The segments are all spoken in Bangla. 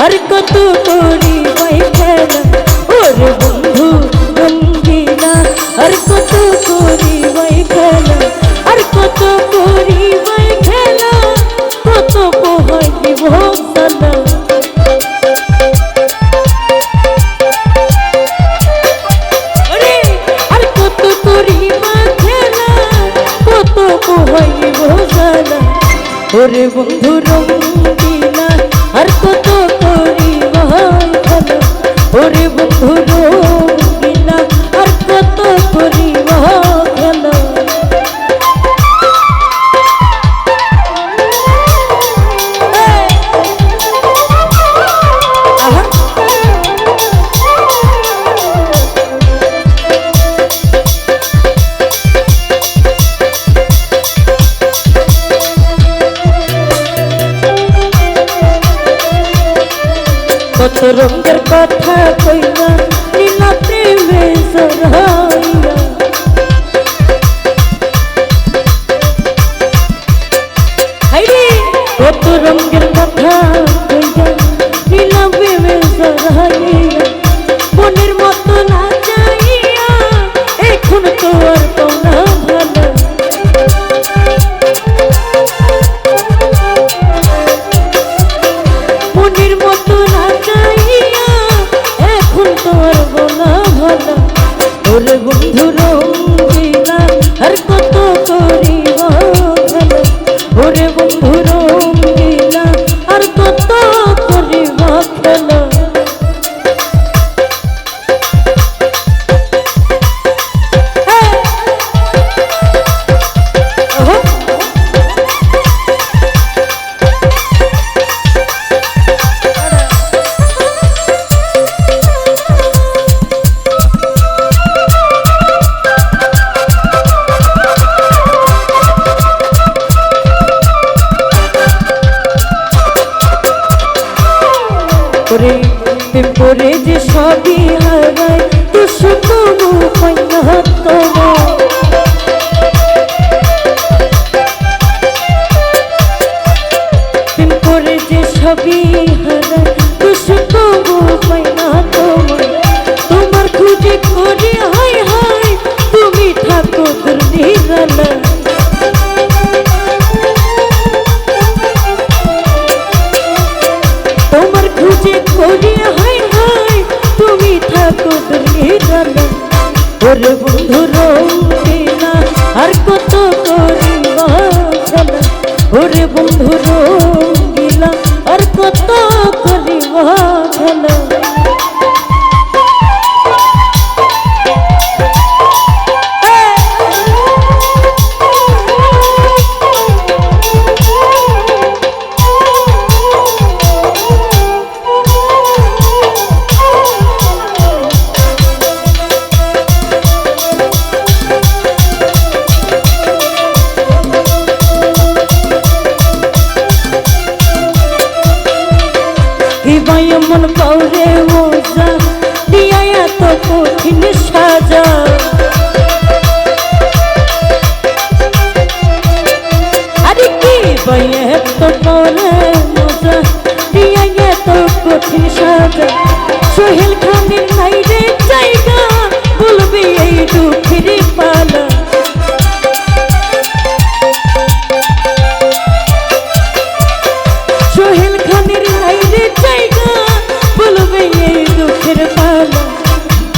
আর কত করি ভাই খেলা ওরে বন্ধু রঙ্গিলা আর কত করি ভাই খেলা আর কত করি ভাই খেলা কত পোহাই দিব সালা আর কত করি ভাই খেলা কত পোহাই দিব সালা ওরে বন্ধু রঙ্গিলা আর কত করি ভাই খেলা ওরে বন্ধু রঙ্গিলা আর কত করি ভাই খেলা কত রঙের কথা কইলা নীলা প্রেমে জড়াইয়া হাইরে কত রঙের কথা কইলা নীলা প্রেমে জড়াইয়া মনের মতো না যাইয়া এখন তো আর পাওনা ভালো মনের মতো না যাইয়া এখন তোর বলা ভালো ওরে বন্ধু রঙ্গিলা আর কত করি ভালো ওরে বন্ধু রঙ্গিলা আর কত করি ভালো পরে যে সবই হারায় তো শুধু পাইনা তোমার পরে যে সবই হারায় তো শুধু পাইনা তোমার তোমার খুঁজে করে হায় হায় তুমি থাকো তোর নিরালা তোমার খুঁজে করে হায় হায় তুমি থাকো দুর্নিরালা ওরে বন্ধু রঙ্গিলা আর কত করি ভালো ওরে বন্ধু রঙ্গিলা আর কত করি ভালো মন পাউরে মজা দিয়া এত কঠিন সাজা আরে কি বাইয়া এত পাউরে মজা দিয়া এত কঠিন সাজা সোহেল খানের নাই রে জায়গা বলবি এই দুঃখের পালা সোহেল খানের নাই রে জায়গা বলবে এই দুঃখের পালা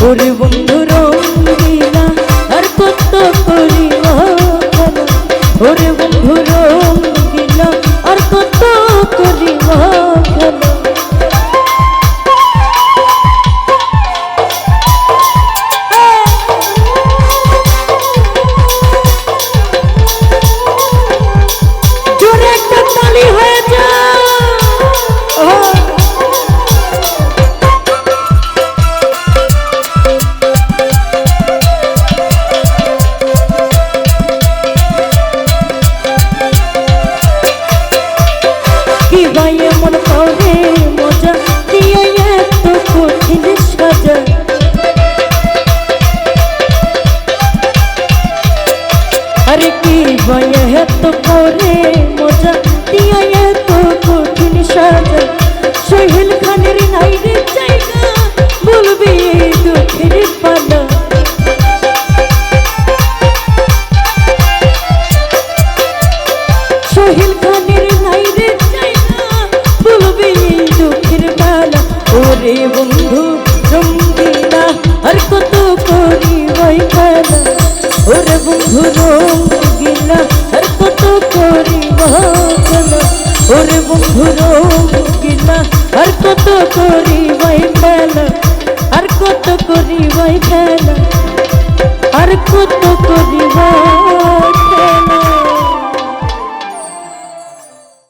ওরে বন্ধু রঙ্গিলা আর কত করি ভালো ওরে বন্ধু রঙ্গিলা আর কত করি ভালো জোরে একটা তালি হয়ে যা মন করে মজা দিয়ে এত কঠিন সাজা আরে কি ভাইয়া এত করে মজা দিয়ে এত কঠিন সাজা সোহেল খান বন্ধু রঙ্গিলা আর কত করিবাই খেলা আর কত করিবাই খেলা আর কত করি